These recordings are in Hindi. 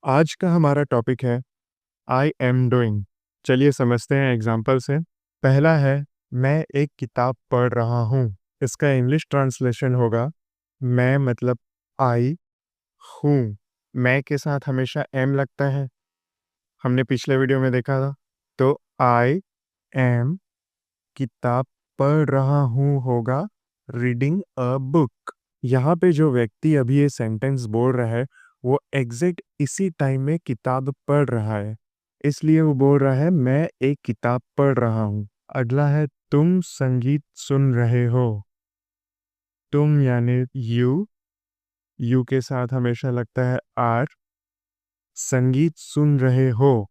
आज का हमारा टॉपिक है आई एम डूइंग। चलिए समझते हैं एग्जाम्पल से। पहला है मैं एक किताब पढ़ रहा हूँ। इसका इंग्लिश ट्रांसलेशन होगा मैं मतलब आई हूँ। मैं के साथ हमेशा एम लगता है, हमने पिछले वीडियो में देखा था। तो आई एम किताब पढ़ रहा हूँ होगा रीडिंग अ बुक। यहाँ पे जो व्यक्ति अभी ये सेंटेंस बोल रहा है वो एग्जैक्ट इसी टाइम में किताब पढ़ रहा है, इसलिए वो बोल रहा है मैं एक किताब पढ़ रहा हूँ। अगला है तुम संगीत सुन रहे हो। तुम यानी यू के साथ हमेशा लगता है आर। संगीत सुन रहे हो,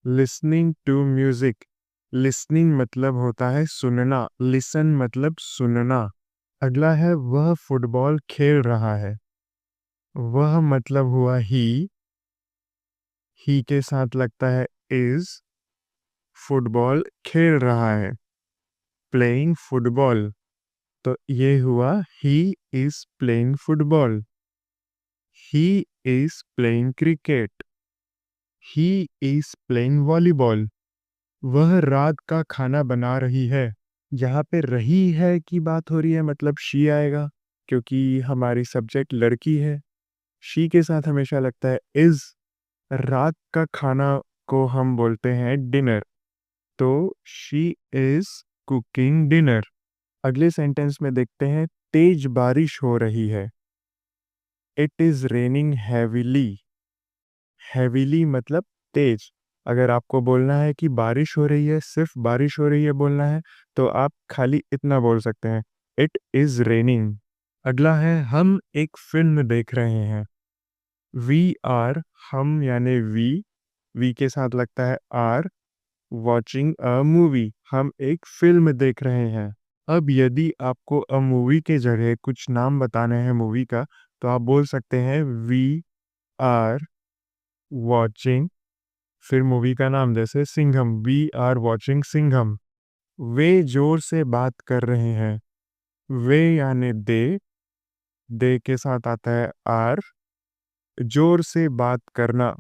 लिसनिंग टू म्यूजिक। लिसनिंग मतलब होता है सुनना, लिसन मतलब सुनना। अगला है वह फुटबॉल खेल रहा है। वह मतलब हुआ ही के साथ लगता है इज। फुटबॉल खेल रहा है, प्लेइंग फुटबॉल। तो ये हुआ he is playing football. He is playing cricket. He is playing volleyball. वह रात का खाना बना रही है। यहाँ पे रही है की बात हो रही है, मतलब शी आएगा क्योंकि हमारी सब्जेक्ट लड़की है। शी के साथ हमेशा लगता है इज। रात का खाना को हम बोलते हैं डिनर, तो शी इज कुकिंग डिनर। अगले सेंटेंस में देखते हैं तेज बारिश हो रही है। It is raining heavily. Heavily मतलब तेज। अगर आपको बोलना है कि बारिश हो रही है, सिर्फ बारिश हो रही है बोलना है, तो आप खाली इतना बोल सकते हैं इट इज रेनिंग। अगला है हम एक फिल्म देख रहे हैं। वी आर, हम यानी वी के साथ लगता है आर वॉचिंग अ मूवी। हम एक फिल्म देख रहे हैं। अब यदि आपको अ मूवी के जगह कुछ नाम बताने हैं मूवी का, तो आप बोल सकते हैं वी आर वॉचिंग, फिर मूवी का नाम जैसे Singham, we are watching Singham. वे जोर से बात कर रहे हैं। वे यानी दे के साथ आता है आर। जोर से बात करना,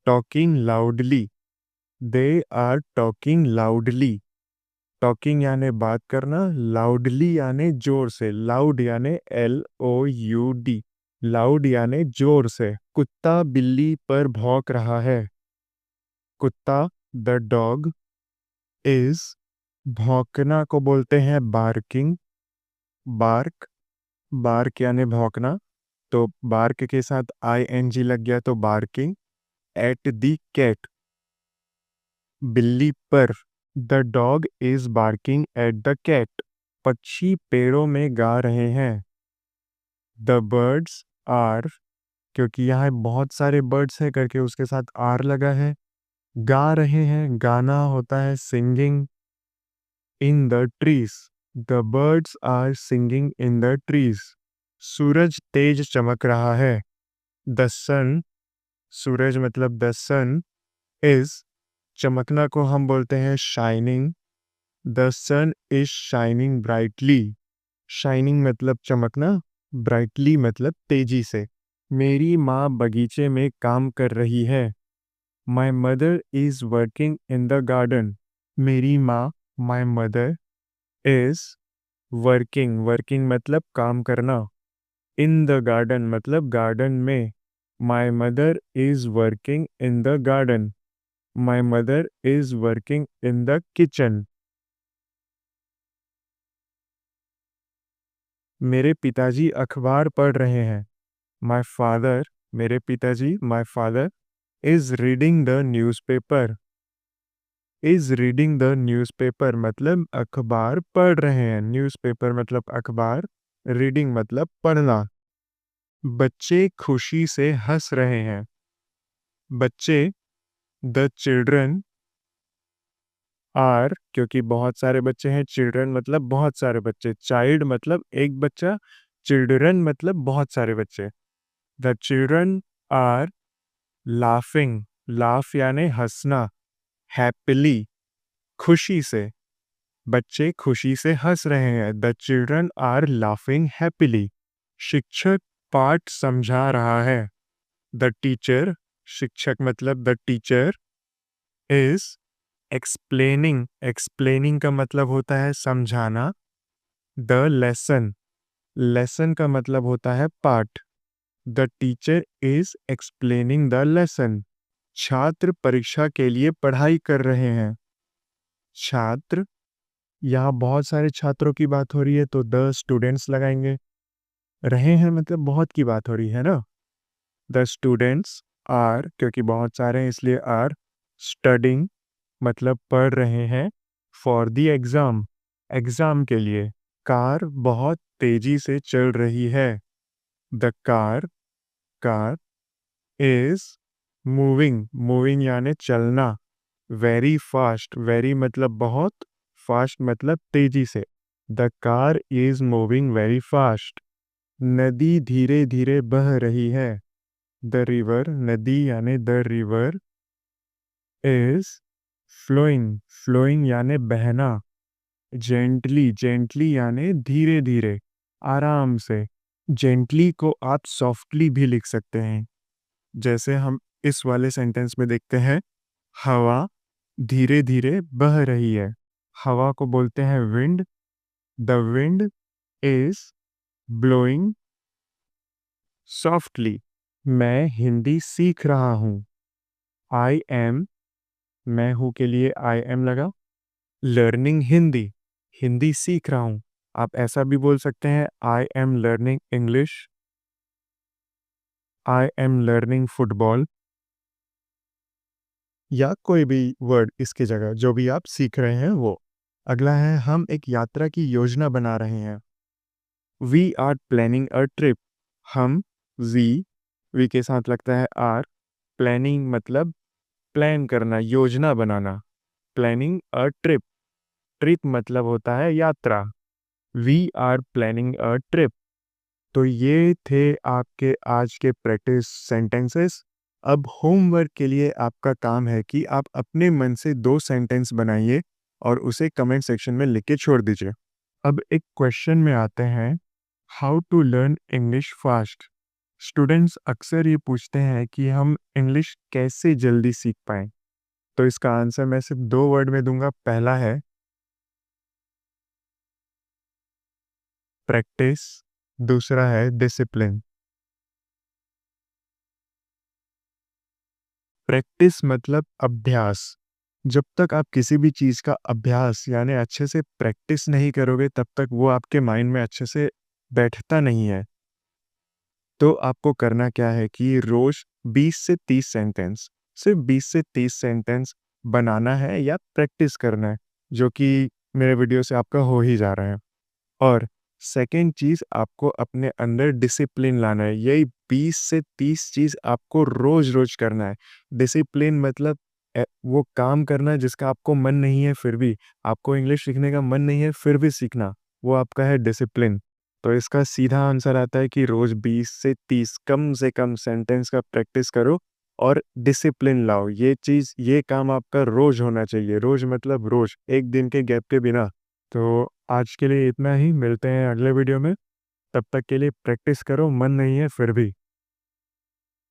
talking loudly. They are talking loudly. Talking यानी बात करना, लाउडली यानी जोर से। लाउड यानी LOUD। लाउड यानी जोर से। कुत्ता बिल्ली पर भौंक रहा है। कुत्ता द डॉग इज, भौंकना को बोलते हैं बार्किंग। बार्क, बार्क यानी भौंकना, तो बार्क के साथ ING लग गया तो बार्किंग एट द कैट। बिल्ली पर, the dog is barking at the cat. पक्षी पेड़ों में गा रहे हैं। द बर्ड्स आर, क्योंकि यहाँ बहुत सारे बर्ड्स हैं करके उसके साथ आर लगा है। गा रहे हैं, गाना होता है singing in the trees. The birds are singing in the trees. सूरज तेज चमक रहा है। द सन, सूरज मतलब द सन इज, चमकना को हम बोलते हैं shining. The sun is shining brightly. Shining मतलब चमकना, ब्राइटली मतलब तेजी से। मेरी माँ बगीचे में काम कर रही है। My mother is working in the garden. मेरी माँ, my mother is working, working मतलब काम करना। इन द गार्डन मतलब गार्डन में। My mother is working in the garden. My mother is working in the kitchen. मेरे पिताजी अखबार पढ़ रहे हैं। माई फादर, मेरे पिताजी, my father is reading the newspaper. Is reading the newspaper मतलब अखबार पढ़ रहे हैं। न्यूज़पेपर मतलब अखबार, रीडिंग मतलब पढ़ना। बच्चे खुशी से हंस रहे हैं। बच्चे द चिल्ड्रन आर, क्योंकि बहुत सारे बच्चे हैं, चिल्ड्रन मतलब बहुत सारे बच्चे। चाइल्ड मतलब एक बच्चा, चिल्ड्रन मतलब बहुत सारे बच्चे। The children are laughing, laugh यानी हंसना, हैप्पीली खुशी से। बच्चे खुशी से हंस रहे हैं। The children are laughing happily. शिक्षक पाठ समझा रहा है। द टीचर शिक्षक मतलब the teacher is explaining, explaining का मतलब होता है समझाना। द लेसन, लेसन का मतलब होता है पाठ। The teacher is explaining the lesson. छात्र परीक्षा के लिए पढ़ाई कर रहे हैं। छात्र, यहाँ बहुत सारे छात्रों की बात हो रही है तो द स्टूडेंट्स लगाएंगे। रहे हैं मतलब बहुत की बात हो रही है ना। द स्टूडेंट्स आर, क्योंकि बहुत सारे हैं इसलिए आर, स्टडिंग मतलब पढ़ रहे हैं। फॉर द एग्जाम, एग्जाम के लिए। कार बहुत तेजी से चल रही है। The car, car is moving, moving यानी चलना। वेरी फास्ट, वेरी मतलब बहुत, फास्ट मतलब तेजी से। The car is moving very fast. नदी धीरे धीरे बह रही है। द रिवर, नदी यानी the river is flowing, flowing यानी बहना। जेंटली, जेंटली यानी धीरे धीरे, आराम से। जेंटली को आप सॉफ्टली भी लिख सकते हैं, जैसे हम इस वाले सेंटेंस में देखते हैं। हवा धीरे धीरे बह रही है। हवा को बोलते हैं wind. The wind is blowing softly. मैं हिंदी सीख रहा हूँ। आई एम, मैं हूँ के लिए आई एम लगा। लर्निंग हिंदी, हिंदी सीख रहा हूँ। आप ऐसा भी बोल सकते हैं I am learning English. I am learning football, या कोई भी वर्ड इसकी जगह जो भी आप सीख रहे हैं वो। अगला है हम एक यात्रा की योजना बना रहे हैं। We are planning a trip. हम, वी के साथ लगता है आर। प्लानिंग मतलब प्लान करना, योजना बनाना। प्लानिंग अ ट्रिप, ट्रिप मतलब होता है यात्रा। We are planning a trip. तो ये थे आपके आज के प्रैक्टिस सेंटेंसेस। अब होमवर्क के लिए आपका काम है कि आप अपने मन से 2 सेंटेंस बनाइए और उसे कमेंट सेक्शन में लिख के छोड़ दीजिए। अब एक क्वेश्चन में आते हैं, how to learn English fast. Students अक्सर ये पूछते हैं कि हम इंग्लिश कैसे जल्दी सीख पाएं। तो इसका आंसर मैं सिर्फ 2 वर्ड में दूंगा। पहला है प्रैक्टिस, दूसरा है डिसिप्लिन। प्रैक्टिस मतलब अभ्यास। जब तक आप किसी भी चीज़ का अभ्यास यानी अच्छे से प्रैक्टिस नहीं करोगे तब तक वो आपके माइंड में अच्छे से बैठता नहीं है। तो आपको करना क्या है कि रोज 20 से 30 सेंटेंस, सिर्फ 20 से 30 सेंटेंस बनाना है या प्रैक्टिस करना है, जो कि मेरे वीडियो से आपका हो ही जा रहा है। और सेकंड चीज़, आपको अपने अंदर डिसिप्लिन लाना है। यही 20 से 30 चीज़ आपको रोज-रोज करना है। डिसिप्लिन मतलब वो काम करना जिसका आपको मन नहीं है फिर भी, आपको इंग्लिश सीखने का मन नहीं है फिर भी सीखना, वो आपका है डिसिप्लिन। तो इसका सीधा आंसर आता है कि रोज़ 20 से कम सेंटेंस का प्रैक्टिस करो और डिसिप्लिन लाओ। ये चीज़, ये काम आपका रोज़ होना चाहिए। रोज़ मतलब रोज़, एक दिन के गैप के बिना। तो आज के लिए इतना ही, मिलते हैं अगले वीडियो में। तब तक के लिए प्रैक्टिस करो, मन नहीं है फिर भी।